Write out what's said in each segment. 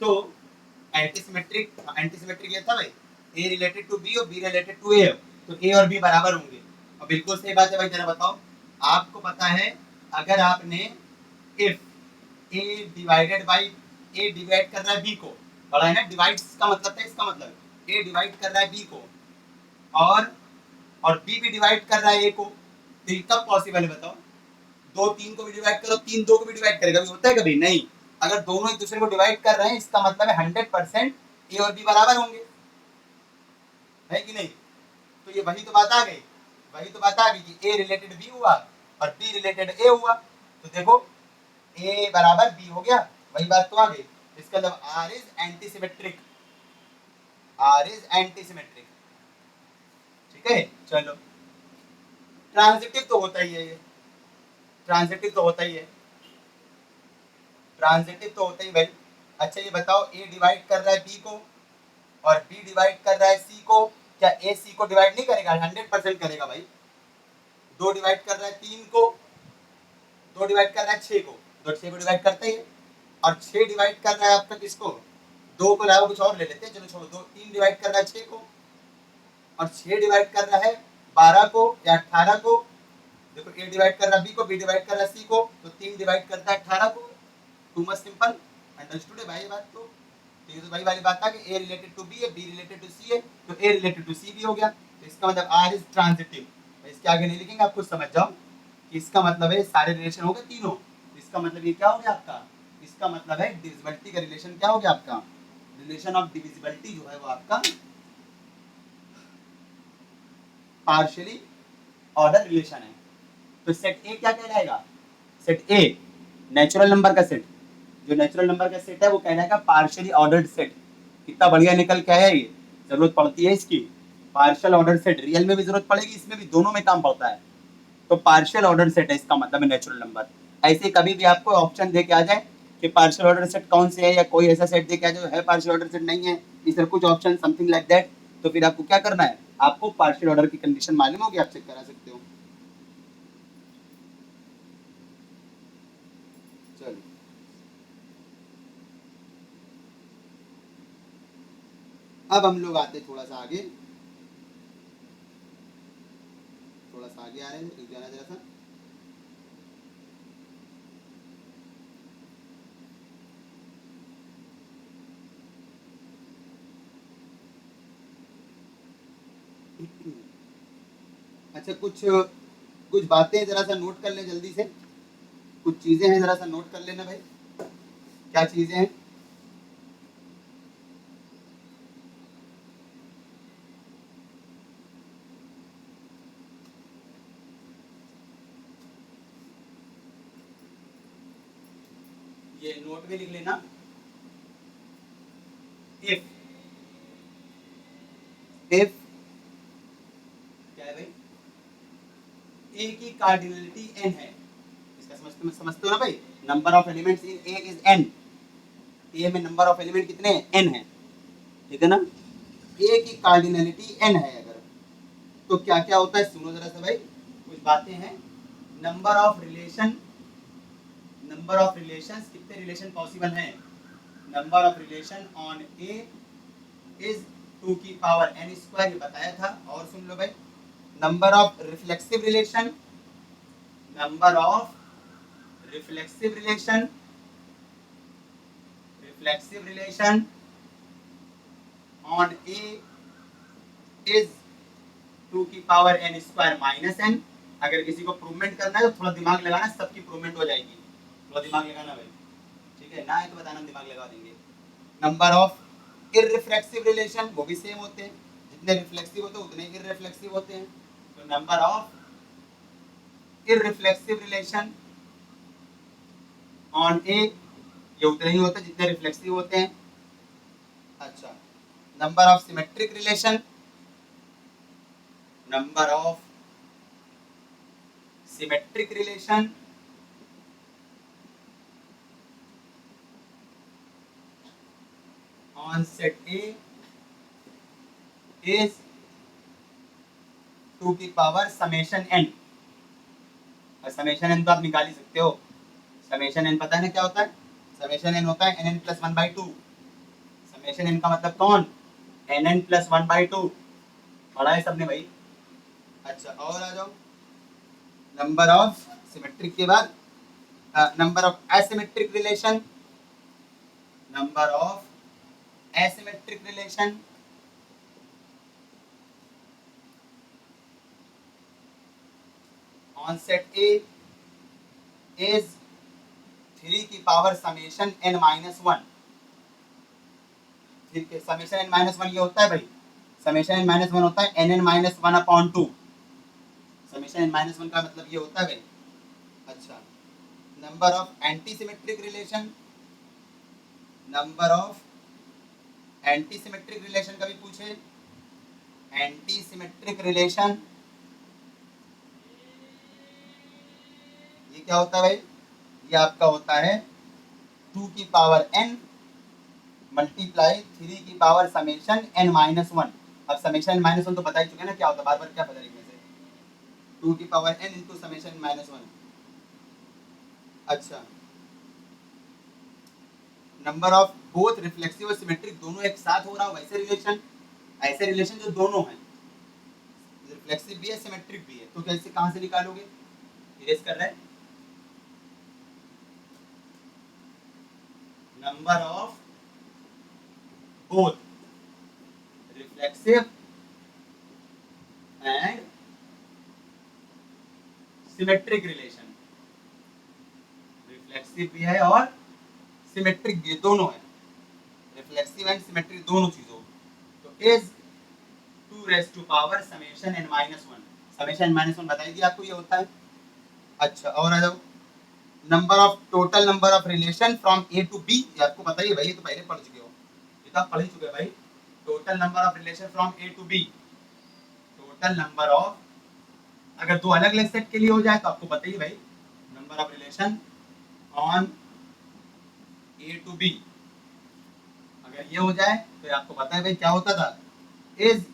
तो एंटीसिमेट्रिक ये था भाई, ए रिलेटेड टू बी और बी रिलेटेड टू ए, तो ए और बी बराबर होंगे। और बिल्कुल सही बात है भाई, जरा बताओ, आपको पता है अगर आपने if A divided by, A divide कर रहा है बी को, बड़ा है ना, डिवाइड का मतलब था, इसका मतलब ए डिवाइड कर रहा है बी को और बी भी डिवाइड कर रहा है ए को, तो ये कब पॉसिबल है बताओ? दो तीन को भी डिवाइड करो, तीन दो को भी डिवाइड करेगा, होता है कभी नहीं। अगर दोनों एक दूसरे को डिवाइड कर रहे हैं, इसका मतलब है 100% ए और बी बराबर होंगे, है कि नहीं? तो ये वही तो बात आ गई, वही तो बात आ गई कि ए रिलेटेड बी हुआ और बी रिलेटेड ए हुआ, तो देखो ए बराबर बी हो गया, वही बात तो आ गई। इसका मतलब R is antisymmetric, R is antisymmetric. ठीक है, चलो ट्रांजिटिव तो होता ही है ये, ट्रांजिटिव तो होता ही है, ट्रांजिटिव तो होता ही भाई। अच्छा ये बताओ, ए डिवाइड कर रहा है बी को और बी डिवाइड कर रहा है सी को, क्या ए सी को डिवाइड नहीं करेगा? 100% करेगा भाई। दो डिवाइड कर रहा है तीन को, दो डिवाइड कर रहा है छह को, दो छह को डिवाइड करता ही है, और छह डिवाइड कर रहा है आपका किसको? दो को अलावा कुछ और ले लेते हैं, चलो छोड़ो, दो तीन डिवाइड कर रहा है छह को, और छह डिवाइड कर रहा है 12 को या 18 को। देखो ए डिवाइड कर रहा है बी को, बी डिवाइड कर रहा है सी को, तो तीन डिवाइड करता है 18 को। टू मच सिंपल, अंडरस्टूड है भाई ये बात? तो ये तो वही वाली बात था कि ए रिलेटेड टू बी है, बी रिलेटेड टू सी है, तो ए रिलेटेड टू सी भी हो गया, तो इसका मतलब आर इज ट्रांजिटिव। इसके आगे नहीं लिखेंगे, आप खुद समझ जाओ कि इसका मतलब है सारे रिलेशन हो गए तीनों, इसका मतलब ये क्या हो गया आपका? इसका मतलब है डिविजिबिलिटी का रिलेशन क्या हो गया आपका? रिलेशन ऑफ डिविजिबिलिटी जो है वो आपका पार्शियली ऑर्डर रिलेशन है। तो सेट ए क्या कहलाएगा? सेट ए नेचुरल नंबर का सेट, जो नेचुरल नंबर का सेट है वो कहलाएगा पार्शियली ऑर्डर्ड सेट। कितना बढ़िया निकल के आया ये, जरूरत पड़ती है इसकी, पार्शियल ऑर्डर सेट, रियल में भी जरूरत पड़ेगी, इसमें भी, दोनों में काम पड़ता है। तो पार्शियल ऑर्डर सेट है, इसका मतलब है नेचुरल नंबर। ऐसे कभी भी आपको ऑप्शन दे के आ जाए कि पार्शियल ऑर्डर सेट कौन से है, या कोई ऐसा सेट दे के आ जाए है पार्शियल ऑर्डर सेट नहीं है, इस तरह कुछ ऑप्शन समथिंग लाइक दैट, तो फिर आपको क्या करना है? आपको पार्शियल ऑर्डर की कंडीशन मालूम होगी, आप चेक करा सकते हो। चलो अब हम लोग आते थोड़ा सा आगे, थोड़ा सा आगे आ रहे हैं, रुक जाना जरा सा। अच्छा कुछ कुछ बातें जरा सा नोट कर लें जल्दी से, कुछ चीजें हैं जरा सा नोट कर लेना भाई। क्या चीजें हैं? ये नोट में लिख लेना। इफ, इफ क्या है भाई? ए की कार्डिनलिटी n है, इसका समझते हो ना भाई? Number of elements in A is n, ए में नंबर ऑफ एलिमेंट कितने हैं? n है, ठीक है ना? ए की कार्डिनलिटी n है अगर, तो क्या क्या होता है सुनो जरा सा भाई, कुछ बातें हैं। Number of relation, number of relations, कितने रिलेशन पॉसिबल हैं? Number of relation on A is 2 की पावर n स्क्वायर, ये बताया था। और सुन लो भाई, number of reflexive relation, number of reflexive relation, reflexive relation on A is 2 की power n square minus n। अगर किसी को प्रूवमेंट करना है तो थोड़ा दिमाग लगाना, सबकी प्रूवमेंट हो जाएगी, थोड़ा दिमाग लगाना भाई, ठीक है ना? है तो बताना, दिमाग लगा देंगे। नंबर ऑफ इररिफ्लेक्सिव रिलेशन, वो भी सेम होते हैं, जितने रिफ्लेक्सिव होते हैं उतने इररिफ्लेक्सिव होते हैं। तो number of irreflexive relation on A, ये उतने ही होते हैं जितने रिफ्लेक्सिव होते हैं। अच्छा, number of symmetric relation, number of symmetric relation on set A is 2 की पावर समेशन n। और समेशन n तो आप निकाल ही सकते हो, समेशन n पता है ना क्या होता है? समेशन n होता है nn+1/2, समेशन n का मतलब कौन, nn प्लस 1/2 पढ़ा है सबने भाई। अच्छा और आ जाओ, नंबर ऑफ सिमेट्रिक के बाद number of asymmetric relation, number of asymmetric relation on set A is 3 की पावर समेशन n माइनस 1। ठीक है, समेशन n माइनस 1 ये होता है भाई, समेशन n माइनस 1 होता है nn minus 1/2। Summation n minus 1 का मतलब ये होता है भाई। अच्छा, number of anti symmetric relation, number of anti symmetric relation कभी पूछे, एंटी सिमेट्रिक रिलेशन ये क्या होता है भाई, ये आपका होता है 2 की पावर n मल्टीप्लाई 3 की पावर समेशन n माइनस 1। अब समेशन n माइनस 1 तो बता ही चुके ना क्या होता है, बार बार क्या पता लिखने से, 2 की power n into summation minus 1। अच्छा, नंबर ऑफ बोथ रिफ्लेक्सिव और सिमेट्रिक दोनों एक साथ हो रहा हो वैसे रिलेशन, ऐसे रिलेशन जो दोनों हैं, रिफ्लेक्सिव भी है सिमेट्रिक भी है, तो कैसे कहां से निकालोगे, इरेज कर रहे हैं, number of both reflexive and symmetric relation, reflexive भी है और सिमेट्रिक भी है, दोनों है, रिफ्लेक्सिव एंड सिमेट्रिक दोनों चीजों, तो is 2 raise to power summation n minus 1। Summation n minus 1 बताई दी आपको ये होता है। अच्छा और आ जाओ, number of total number of relation from A to B, ये आपको बताइए भाई, ये तो पहले पढ़ चुके हो, ये तो आप पढ़ ही चुके हैं भाई। Total number of relation from A to B, total number of, अगर दो अलग अलग सेट के लिए हो जाए तो आपको बताइए भाई, number of relation on A to B, अगर ये हो जाए तो आपको पता है भाई क्या होता था, इज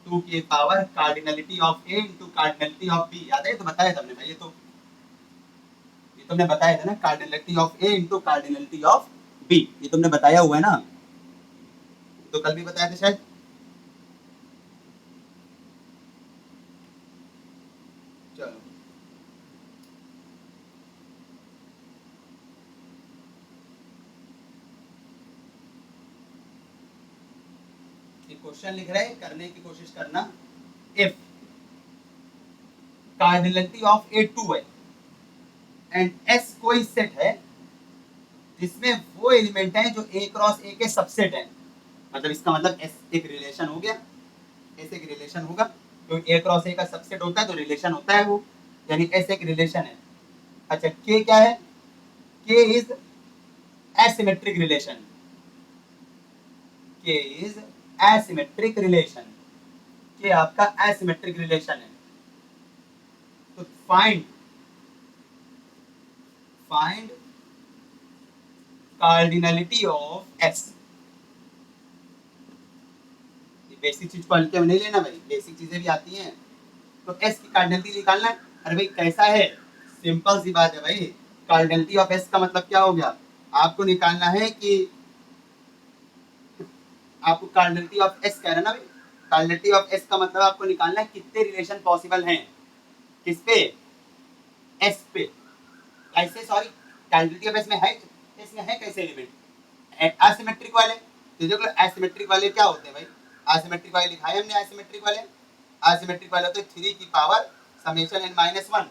2 की power cardinality of A into cardinality of B, याद है तो बताया था हमने भाई, ये तुमने बताया था ना, cardinality of A into cardinality of B, ये तुमने बताया हुआ है ना, तो कल भी बताया था शायद। चलो क्वेश्चन लिख रहे हैं, करने की कोशिश करना। इफ कार्डिनलिटी ऑफ ए 2 है एंड एस कोई सेट है जिसमें वो एलिमेंट है जो ए क्रॉस ए के सबसेट है, मतलब इसका मतलब एस एक रिलेशन हो गया, एस एक रिलेशन होगा, तो ए क्रॉस ए का सबसेट होता है तो रिलेशन होता है वो, यानी एस एक रिलेशन है। अच्छा के क्या है, के इज एसिमेट्रिक रिलेशन, के इज एसिमेट्रिक रिलेशन, के आपका एसिमेट्रिक रिलेशन है। तो find cardinality of S, basic चीज को हल्के में नहीं लेना भाई, बेसिक चीजें भी आती हैं, तो एस की कार्डिनलिटी निकालना है। अरे भाई कैसा है, सिंपल सी बात है भाई, कार्डिनलिटी ऑफ एस का मतलब क्या हो गया, आपको निकालना है कि आपको कार्डिनलिटी ऑफ एस कह रहा है ना भाई, कार्डिनलिटी ऑफ एस का मतलब आपको निकालना है कितने रिलेशन पॉसिबल हैं, किस पे, एस पे, कैसे, सॉरी कार्डिनलिटी ऑफ एस में है, इसमें है कैसे एलिमेंट, एसिमेट्रिक वाले, तो देखो एसिमेट्रिक वाले क्या होते हैं भाई, एसिमेट्रिक वाले लिखाए हमने, एसिमेट्रिक वाले, एसिमेट्रिक वाले होते हैं 3 की पावर समेशन n माइनस 1,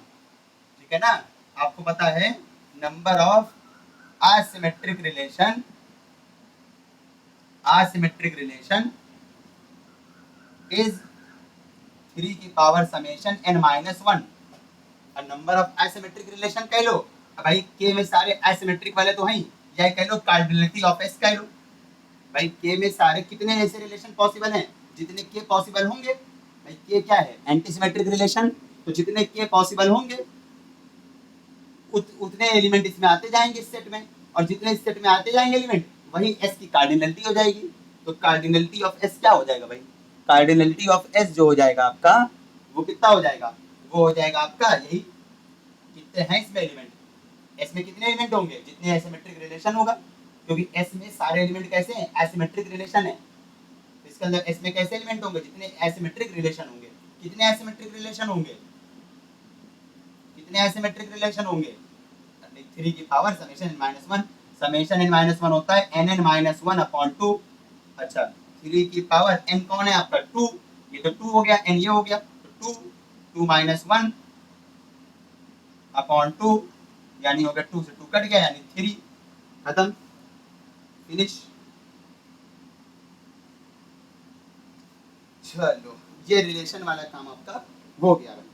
ठीक है ना। आपको पता है number of asymmetric relation, asymmetric relation is 3 की पावर समेशन n माइनस 1, और नंबर ऑफ एसिमेट्रिक रिलेशन कह लो, भाई के में सारे एसिमेट्रिक वाले तो हैं, या कह लो कार्डिनलिटी ऑफ एस कह लो, भाई के में सारे कितने ऐसे रिलेशन पॉसिबल हैं, जितने के पॉसिबल होंगे, भाई के क्या है एंटीसिमेट्रिक रिलेशन, तो जितने के पॉसिबल होंगे उतने एलिमेंट इसमें आते जाएंगे इस सेट में, और जितने इस सेट में आते जाएंगे एलिमेंट वही एस की कार्डिनलिटी हो जाएगी, तो कार्डिनलिटी ऑफ एस क्या हो जाएगा भाई, कार्डिनलिटी ऑफ एस जो हो जाएगा आपका, वो कितना हो जाएगा, वो हो जाएगा आपका यही, कितने हैं इसमें एलिमेंट, एस में कितने एलिमेंट होंगे जितने एसिमेट्रिक रिलेशन होगा, क्योंकि एस में सारे एलिमेंट कैसे हैं, एसिमेट्रिक रिलेशन है। इसके अंदर एस में कैसे एलिमेंट होंगे, जितने एसिमेट्रिक रिलेशन होंगे। कितने एसिमेट्रिक रिलेशन होंगे, कितने एसिमेट्रिक रिलेशन होंगे, 3 की power summation n minus one. Summation n minus one होता है nn minus one upon two. अच्छा 3 की पावर n कौन है आपका 2, ये तो 2 हो गया, n ये हो गया, तो 2 माइनस वन अपॉन 2, यानी हो गया 2 से 2 कट गया, यानी 3, खत्म, फिनिश। चलो ये रिलेशन वाला काम आपका हो गया भाई,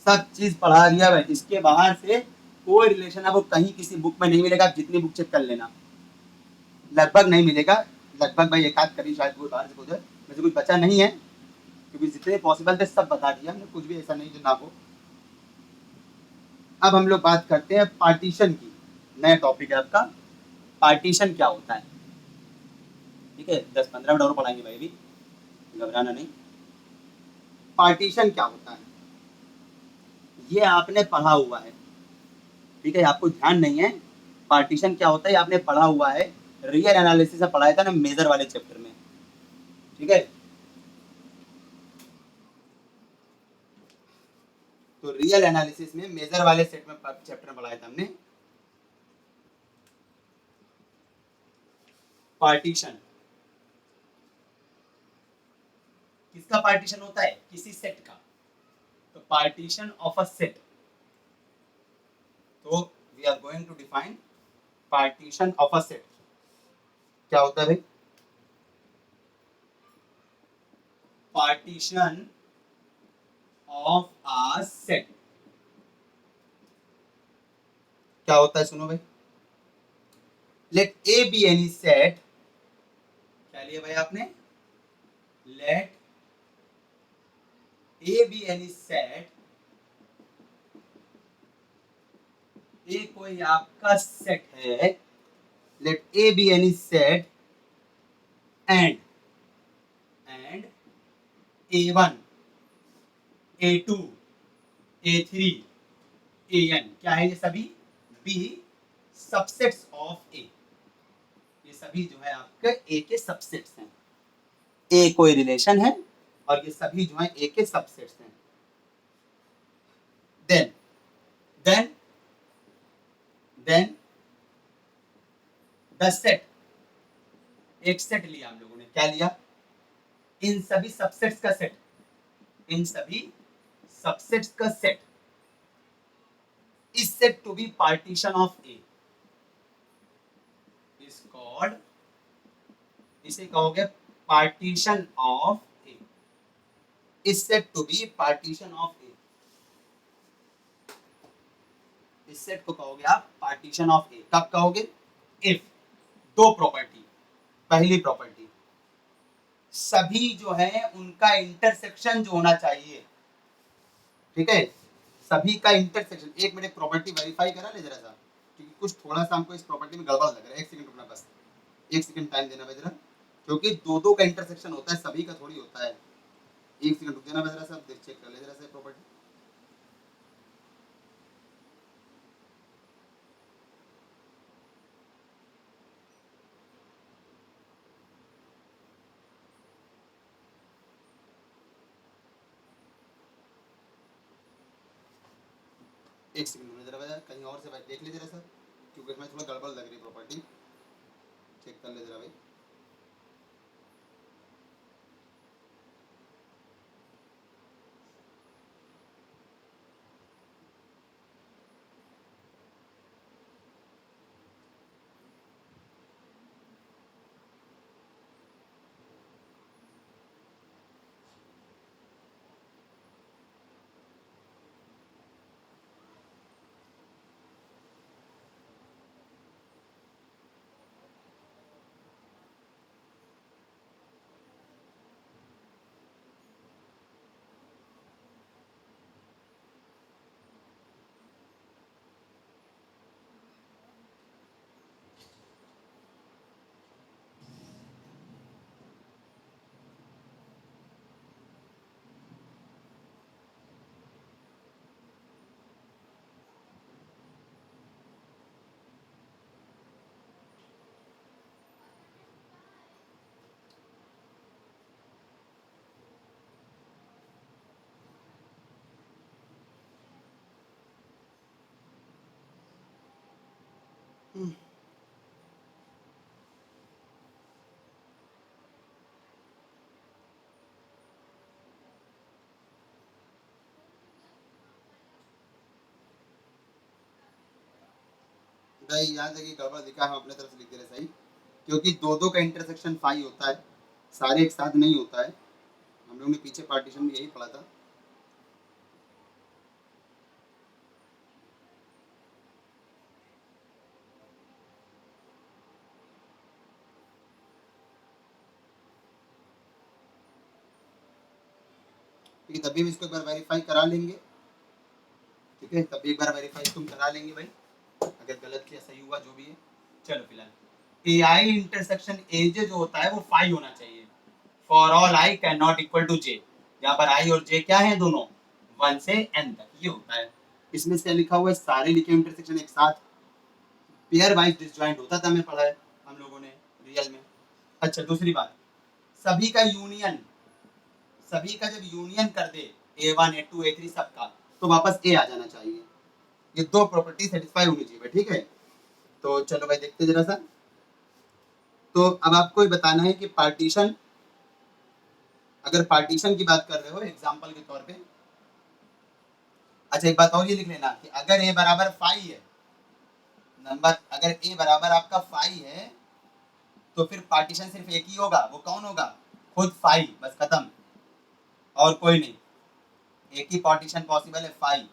सब चीज पढ़ा दिया भाई। इसके बाहर से कोई रिलेशन आपको कहीं किसी बुक में नहीं मिलेगा, जितनी बुक चेक कर लेना, लगभग नहीं मिलेगा, लगभग भाई एक आध कभी शायद कोई बाहर से उधर वैसे कुछ बचा नहीं है, क्योंकि जितने पॉसिबल थे सब बता दिया हमने, कुछ भी ऐसा नहीं जो ना हो। अब हम लोग बात करते हैं पार्टीशन की, नया टॉपिक है आपका, पार्टीशन क्या होता है। ठीक है 10-15 मिनट और पढ़ाएंगे भाई, अभी घबराना नहीं। पार्टीशन क्या होता है ये आपने पढ़ा हुआ है, ठीक है, आपको ध्यान नहीं है पार्टीशन क्या होता है, आपने पढ़ा हुआ है, रियल एनालिसिस में पढ़ाया था ना, मेजर वाले चैप्टर में, ठीक है। तो रियल एनालिसिस में मेजर वाले सेट में चैप्टर पढ़ाया था हमने पार्टीशन। किसका पार्टीशन होता है, किसी सेट का, तो पार्टीशन ऑफ अ सेट। तो we are going to define partition of a set क्या होता है भाई। पार्टीशन ऑफ अ सेट क्या होता है, सुनो भाई। Let A be any set, क्या लिया भाई आपने, let A be any set, A कोई आपका सेट है, let A be any set and A1 A2 A3 AN क्या है, ये सभी बी सबसेट्स ऑफ ए, ये सभी जो है आपके ए के सबसेट्स हैं। ए कोई रिलेशन है और ये सभी जो है ए के सबसेट्स हैं। Then then then the set, एक सेट लिया हम लोगों ने, क्या लिया, इन सभी सबसेट्स का सेट, इन सभी सबसेट्स का set is said to be partition of A, is called, इसे कहोगे partition of A, is said to be partition of A, इस सेट को कहोगे आप पार्टीशन ऑफ ए, कब कहोगे, इफ दो प्रॉपर्टी, पहली प्रॉपर्टी सभी जो है उनका इंटरसेक्शन जो होना चाहिए, ठीक है, सभी का इंटरसेक्शन। एक मिनट प्रॉपर्टी वेरीफाई करा ले जरा सा, क्योंकि कुछ थोड़ा सा हमको इस प्रॉपर्टी में गड़बड़ लग रहा है, एक सेकंड रुकना बस, एक सेकंड टाइम देना जरा, क्योंकि दो दो का इंटरसेक्शन होता है, सभी का थोड़ी होता है। एक सेकंड रुक देना जरा सा, चेक कर ले जरा सा प्रॉपर्टी। एक सेकंड में जरा कहीं और से देख ले जरा सा, क्योंकि इसमें थोड़ा गड़बड़ लग रही है प्रॉपर्टी, चेक कर ले जरा भाई। भाई यहाँ तक गड़बड़ दिखा, हम अपने तरफ से लिख दे रहे सही, क्योंकि दो दो का इंटरसेक्शन फाई होता है, सारे एक साथ नहीं होता है। हम लोग ने पीछे पार्टीशन में यही पढ़ा था। ठीक है, तभी हम इसको एक बार वेरीफाई करा लेंगे। ठीक है, तभी एक बार वेरीफाई तुम करा लेंगे भाई, अगर गलत या सही हुआ जो भी है। चलो फिलहाल ए आई इंटरसेक्शन ए जे जो होता है वो फाई होना चाहिए। For all i can not equal to j, यहाँ पर आई और जे क्या है दोनों 1 से n तक, ये होता है। इसमें से लिखा हुआ है सारे लिखे इंटरसेक्शन एक साथ पेयर वाइज डिसजॉइंट होता था, हमें पढ़ा है हम लोगों ने रियल में। अच्छा, दूसरी बात, सभी का यूनियन, सभी का जब यूनियन कर दे A1 A2 A3 सबका, तो वापस ए आ जाना चाहिए। ये दो प्रॉपर्टी सेटिस्फाई होनी चाहिए, ठीक है। तो चलो भाई देखते जरा सा। तो अब आपको ये बताना है कि पार्टीशन, अगर पार्टीशन की बात कर रहे हो एग्जांपल के तौर पे, अच्छा एक बात और ये लिख लेना कि अगर ए बराबर फाई है, नंबर अगर ए बराबर आपका फाई है, तो फिर पार्टीशन सिर्फ एक ही होगा, वो कौन होगा, खुद फाई, बस खत्म, और कोई नहीं। एक ही पार्टीशन पॉसिबल है, फाई,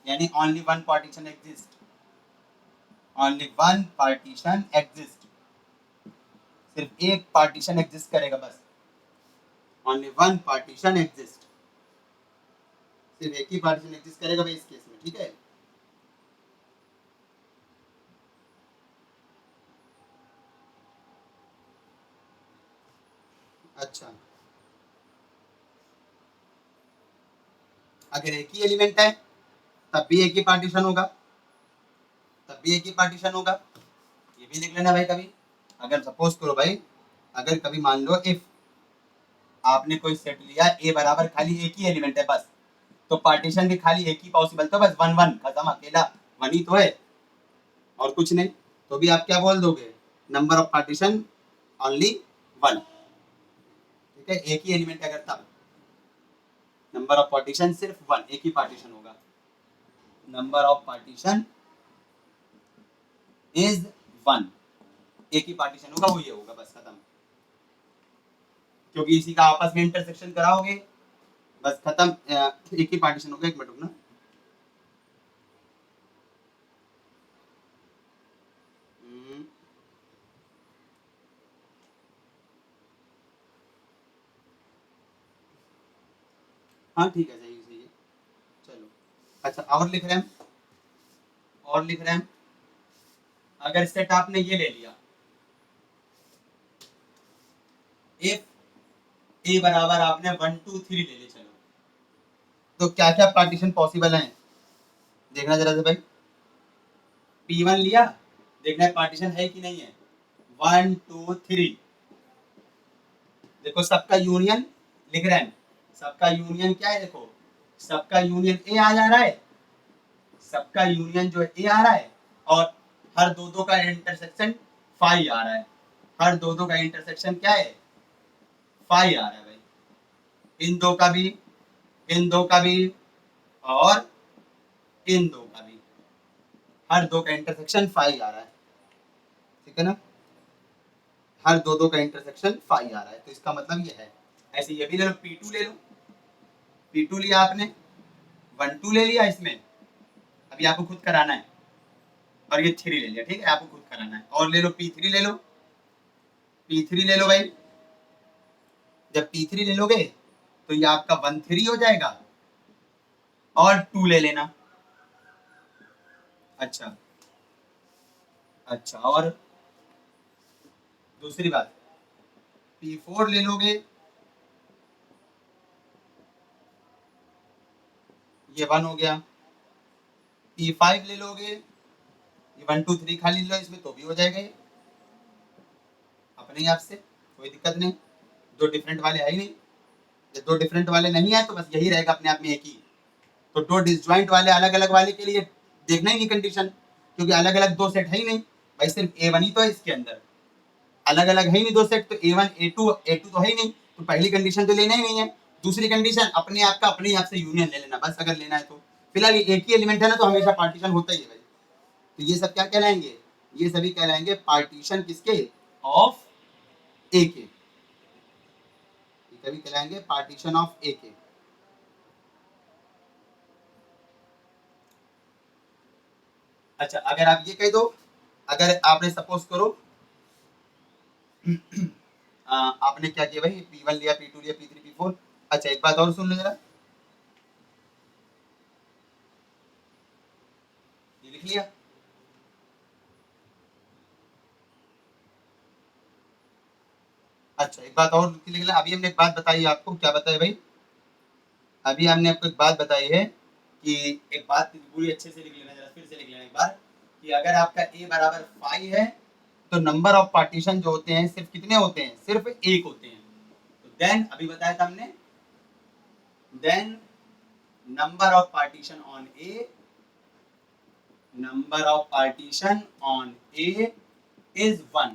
यानी only one partition exist, only one partition exist, सिर्फ एक पार्टीशन एग्जिस्ट करेगा बस, ओनली वन पार्टीशन एग्जिस्ट, सिर्फ एक ही पार्टीशन एग्जिस्ट करेगा भाई इस केस में, ठीक है। अच्छा, अगर एक ही एलिमेंट है तब भी एक ही पार्टीशन होगा, तब भी एक ही पार्टीशन होगा, ये भी लिख लेना भाई। कभी अगर सपोज करो भाई, अगर कभी मान लो इफ आपने कोई सेट लिया ए बराबर खाली एक ही एलिमेंट है बस, तो पार्टीशन भी खाली एक ही पॉसिबल, तो बस 1 1 खत्म, अकेला 1 ही तो है और कुछ नहीं, तो भी आप क्या बोल दोगे, नंबर ऑफ पार्टीशन ओनली 1, ठीक है। एक ही एलिमेंट अगर तब नंबर ऑफ पार्टीशन सिर्फ 1, एक ही पार्टीशन होगा, नंबर ऑफ पार्टीशन इज 1, एक ही पार्टीशन होगा, वो ये होगा, बस खत्म, क्योंकि इसी का आपस में इंटरसेक्शन कराओगे, बस खत्म, एक ही पार्टीशन होगा। एक मिनट रुकना, हाँ ठीक है, सही सही है, चलो। अच्छा, और लिख रहे हैं, और लिख रहे हैं, अगर सेट आपने ये ले लिया, इफ ए बराबर आपने 1 2 3 ले ले, चलो, तो क्या क्या पार्टीशन पॉसिबल हैं, देखना जरा से भाई। P1 लिया, देखना है पार्टीशन है कि नहीं है, 1 2 3, देखो सबका यूनियन लिख रहे हैं, सबका यूनियन क्या है, देखो सबका यूनियन ए आ जा रहा है, सबका यूनियन जो है ए आ रहा है, और हर दो दो का इंटरसेक्शन फाई आ रहा है, हर दो दो का इंटरसेक्शन क्या है, फाई आ रहा है भाई, इन दो का भी, इन दो का भी, और इन दो का भी, हर दो का इंटरसेक्शन फाई आ रहा है, ठीक है ना, हर दो दो का इंटरसेक्शन फाई आ रहा है, तो इसका मतलब ये है। ऐसे ये भी ले लो, P2 ले लो, P2 लिया आपने, 1 2 ले लिया इसमें, अभी आपको खुद कराना है, और ये 3 ले लिया, ठीक है, आपको खुद कराना है, और ले लो P3 ले लो, P3 ले लो भाई, जब P3 ले लोगे तो ये आपका 1 3 हो जाएगा, और 2 ले लेना। अच्छा अच्छा, और दूसरी बात, P4 ले लोगे, ये 1 हो गया, P5 ले लोगे, ये 1 2 3 खाली लो इसमें, तो भी हो जाएगा ये अपने आप से, कोई दिक्कत नहीं, दो डिफरेंट वाले है ही नहीं, जब दो डिफरेंट वाले नहीं है तो बस यही रहेगा अपने आप में एक ही, तो दो डिसजॉइंट वाले अलग अलग वाले के लिए देखना ही नहीं कंडीशन, क्योंकि अलग अलग दो सेट है ही नहीं, भाई सिर्फ A1 ही तो है इसके अंदर, अलग अलग है ही नहीं दो सेट, तो A1 A2 तो है ही नहीं, तो पहली कंडीशन तो लेना ही नहीं है। दूसरी कंडीशन अपने आप का अपने आप से यूनियन ले लेना बस, अगर लेना है तो। फिलहाल एक ही एलिमेंट है ना, तो हमेशा पार्टीशन होता ही है भाई। तो ये सब क्या कहलाएंगे, ये सभी कहलाएंगे पार्टीशन किसके, ऑफ ए के, ये सभी कहलाएंगे पार्टीशन ऑफ ए के। अच्छा अगर आप ये कह दो, अगर आपने सपोज करो आपने क्या किया भाई, P1 लिया, P2 लिया, P3 P4। अच्छा एक बात और सुन लो जरा, ये लिख लिया। अच्छा एक बात और लिख लिया, अभी हमने एक बात बताई आपको, क्या बताया भाई, अभी हमने आपको एक बात बताई है कि, एक बात पूरी अच्छे से लिख लेना जरा, फिर से लिख लेना एक बार, कि अगर आपका a बराबर 5 है तो नंबर ऑफ पार्टीशन जो होते हैं सिर्फ कितने होते हैं, सिर्फ एक होते हैं। तो देन अभी बताया था हमने, then number of partition on A, number of partition on A is 1।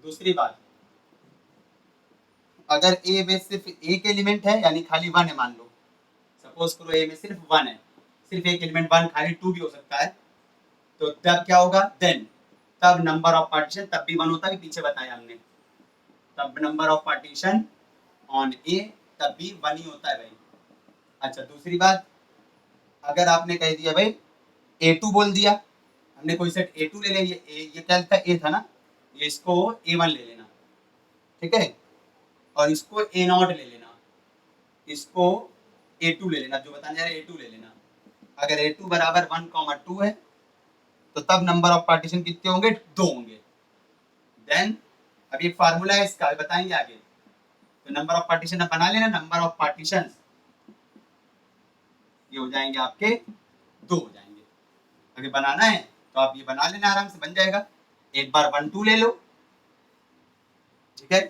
दूसरी बात, अगर ए में सिर्फ एक एलिमेंट है यानी खाली 1 है, मान लो सपोज करो ए में सिर्फ 1 है, सिर्फ एक एलिमेंट 1, खाली 2 भी हो सकता है, तो तब क्या होगा, देन तब नंबर ऑफ पार्टीशन तब भी 1 होता है, पीछे बताया हमने, तब नंबर ऑफ पार्टीशन ऑन ए तब भी 1 ही होता है भाई। अच्छा दूसरी बात, अगर आपने कह दिया भाई A2 बोल दिया, हमने कोई सेट A2 ले लिया, ये क्या था, A था ना, ये इसको A1 ले लेना, ठीक है, और इसको A0 ले लेना, इसको A2 ले लेना, जो बताने जा रहे A2 ले लेना। अगर A2 बराबर 1,2 है तो तब नंबर ऑफ पार्टीशन कितने होंगे, 2 होंगे। देन अब ये फार्मूला है इसका, बताएंगे आगे, तो नंबर ऑफ पार्टीशन बना लेना, नंबर ऑफ पार्टीशन ये हो जाएंगे आपके 2 हो जाएंगे। अगर बनाना है तो आप ये बना लेना, आराम से बन जाएगा, एक बार 1 2 ले लो, ठीक है।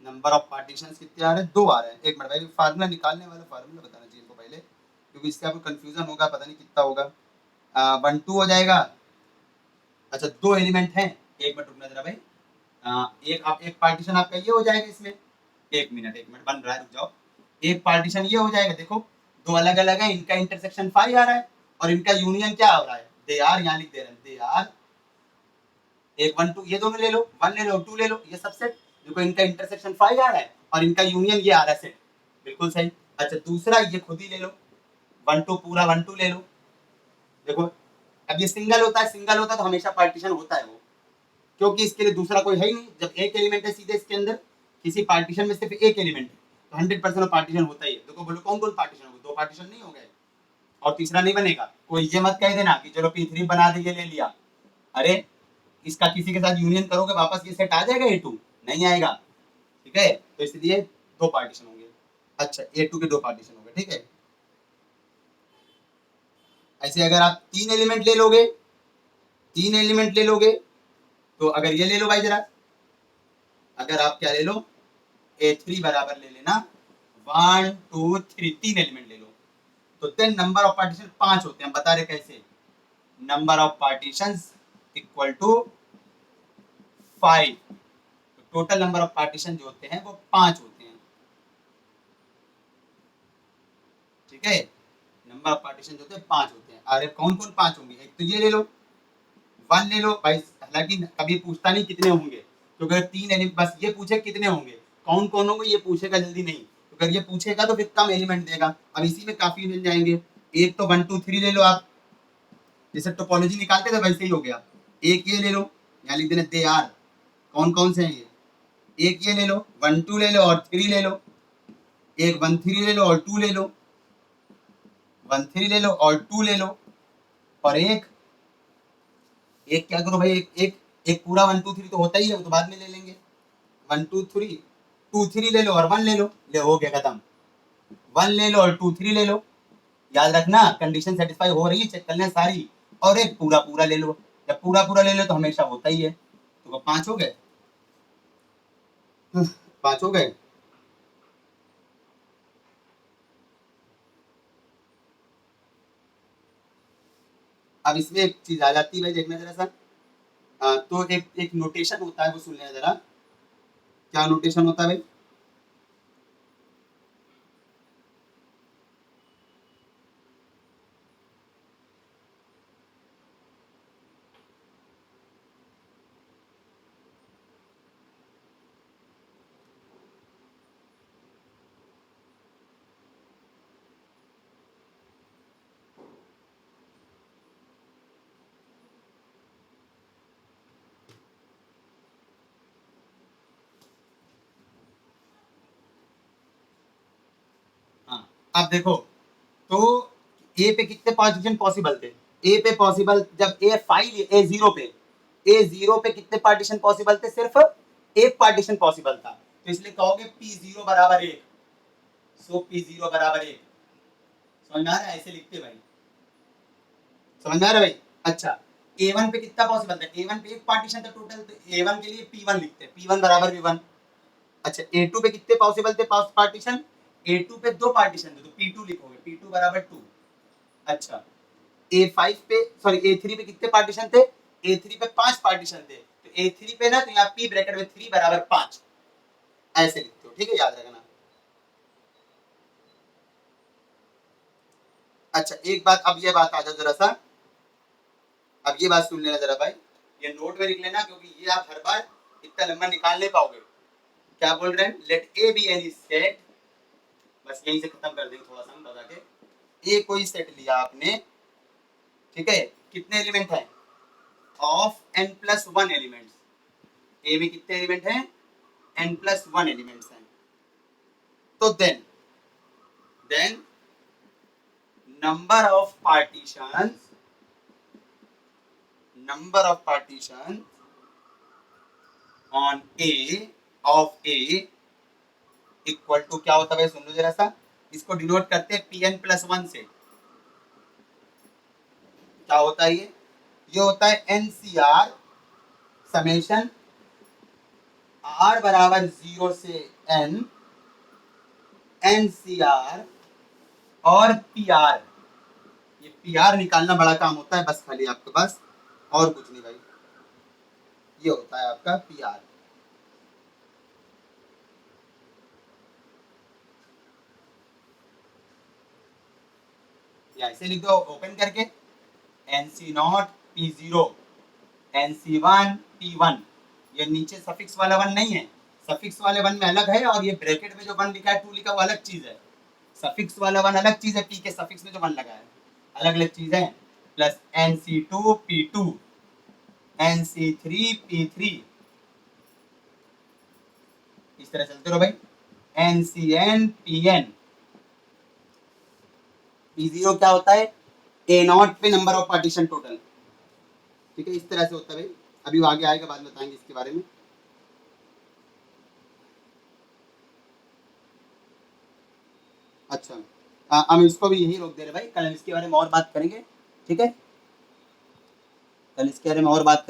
नंबर ऑफ पार्टीशन कितने आ रहे हैं, 2 आ रहे हैं। एक मिनट भाई, फार्मूला निकालने वाला फार्मूला बताना चाहिए इनको पहले, क्योंकि इससे आपको कंफ्यूजन होगा, पता नहीं कितना होगा। 1 2 हो जाएगा। अच्छा 2 एलिमेंट हैं, एक मिनट रुकना जरा भाई, एक पार्टीशन आपका ये हो जाएगा इसमें, एक मिनट बन रहा है, रुक जाओ। एक पार्टीशन ये हो जाएगा, देखो 2 अलग अलग है, इनका इंटरसेक्शन 5 आ रहा है, और इनका यूनियन क्या हो रहा है, दे आर, यहाँ लिख दे रहे हैं दे आर, एक 1 2 ये दोनों ले लो, 1 ले लो 2 ले लो, ये सब सेट, देखो इनका इंटरसेक्शन 5 आ रहा है और इनका यूनियन ये आ रहा है सेट, बिल्कुल सही। अच्छा दूसरा ये खुद ही ले लो, 1 2 पूरा 1 2 ले लो, देखो अब ये सिंगल होता है, सिंगल होता है तो हमेशा पार्टीशन होता है वो, क्योंकि इसके लिए दूसरा कोई है ही नहीं, जब एक एलिमेंट है सीधे इसके अंदर, किसी पार्टीशन में सिर्फ एक एलिमेंट है तो 100% पार्टीशन होता ही है। देखो बोलो कौन कौन पार्टीशन होगा, 2 पार्टीशन नहीं हो गए और तीसरा नहीं बनेगा। कोई ये मत कह देना कि चलो P3 बना दिए ले लिया, अरे इसका किसी के साथ यूनियन करोगे वापस ये सेट आ जाएगा A2, नहीं आएगा, ठीक है, तो इसलिए 2 पार्टीशन होंगे। अच्छा A2 के 2 पार्टीशन होंगे, ठीक है। ऐसे अगर आप 3 एलिमेंट ले लोगे, 3 एलिमेंट ले लोगे, तो अगर ये ले लो भाई जरा, अगर आप क्या ले लो, A3 बराबर ले लेना 1 2 3, 3 एलिमेंट ले लो, तो देन नंबर ऑफ पार्टीशन 5 होते हैं, बता रहे कैसे, number of partition equal to 5, तो टोटल नंबर ऑफ पार्टीशन जो होते हैं वो 5 होते हैं, ठीक है, नंबर ऑफ पार्टीशन जो होते हैं 5 होते हैं। अरे कौन कौन 5 होंगे, एक तो ये ले लो 1 ले लो भाई, हालांकि कभी पूछता नहीं कितने होंगे, तो अगर 3 एलिमेंट बस ये पूछे कितने होंगे, कौन कौन होंगे ये पूछेगा जल्दी नहीं, तो अगर ये पूछेगा तो फिर कम एलिमेंट देगा, अब इसी में काफी मिल जाएंगे। एक तो 1 2 3 ले लो आप, जैसे टोपोलॉजी निकालते थे वैसे ही हो गया। एक ये ले लो, यहाँ लिख देना दे आर, कौन कौन से हैं ये, एक ये ले लो 1 2 ले लो और 3 ले लो, एक 1 3 ले लो और 2 ले लो, 1 3 ले लो और 2 ले लो, और एक एक क्या करो भाई, एक पूरा 1 2 3 तो होता ही है, वो तो बाद में ले लेंगे, 1 2 3 2 3 ले लो और 1 ले लो, ले हो गया खत्म, 1 ले लो और 2 3 ले लो, याद रखना कंडीशन सेटिस्फाई हो रही है चेक करना सारी, और एक पूरा पूरा ले लो, जब पूरा पूरा ले लो तो हमेशा होता ही है, तो 5 हो गए, 5 हो गए। अब इसमें एक चीज आ जाती है भाई, देखना जरा सा। तो एक नोटेशन होता है, वो सुन लेना जरा। क्या नोटेशन होता है भाई? हाँ, अब देखो, तो ए पे कितने पार्टीशन पॉसिबल थे? ए पे पॉसिबल, जब ए फाइल ए जीरो पे कितने पार्टीशन पॉसिबल थे? सिर्फ एक पार्टीशन पॉसिबल था, तो इसलिए कहोगे पी जीरो बराबर एक। सो पी जीरो बराबर एक। समझ में आ रहा है? ऐसे लिखते भाई, समझ में आ रहा है भाई? अच्छा, ए वन पे कितना पॉसिबल था? ए वन पे एक पार्टीशन था टोटल, तो ए वन के लिए पी वन लिखते हैं, पी वन बराबर वी वन। अच्छा, ए टू पे कितने पॉसिबल थे पार्टीशन? ए टू पे दो पार्टीशन थे, तो पी टू लिखोगे, पी टू बराबर टू। अच्छा, ए फाइव पे, सॉरी ए थ्री पे कितने पार्टीशन थे? ए थ्री पे पांच पार्टीशन थे, तो ए थ्री पे ना, तो यहाँ पी ब्रैकेट में थ्री बराबर पांच, ऐसे लिखते हो, ठीक है, याद रखना। अच्छा, एक बात, अब ये बात आ जाओ जरा सा, अब ये बात सुन लेना जरा भाई, ये नोट में लिख लेना, क्योंकि ये आप हर बार इतना लंबा निकाल नहीं पाओगे। क्या बोल रहे हैं? Let A be any set, बस यहीं से खत्म कर देंगे थोड़ा सा हम बता के। ए कोई सेट लिया आपने, ठीक है, कितने एलिमेंट है? Of n plus one elements. A में कितने एलिमेंट हैं? एन प्लस वन एलिमेंट्स हैं। तो then number of partition on A of A equal to क्या होता है? सुन लो जरा सा, इसको डिनोट करते हैं पी एन प्लस वन से। क्या होता है ये होता है एनसीआर समेशन आर बराबर जीरो से एन, एनसीआर और पीआर। ये पीआर निकालना बड़ा काम होता है, बस खाली आपके पास, और कुछ नहीं भाई। ये होता है आपका पीआर। या ऐसे लिख दो ओपन करके, n C not P zero, n C one P one. ये नीचे सफिक्स वाला वन नहीं है, सफिक्स वाले वन में अलग है, और ये ब्रैकेट में जो वन लिखा है, टू लिखा, वो अलग चीज है। सफिक्स वाला वन अलग चीज है, पी के सफिक्स में जो वन लगा है अलग अलग चीज है। Plus n C two P two, n C three P three, इस तरह चलते रहो भाई। N C n P n. P zero क्या होता है? ए नॉट पे नंबर ऑफ पार्टीशन टोटल, ठीक है, इस तरह से होता है भाई। अभी वो आगे आएगा, बाद में बताएंगे इसके बारे में। अच्छा, हम इसको भी यही रोक दे रहे भाई, कल इसके बारे में और बात करेंगे, ठीक है, कल इसके बारे में और बात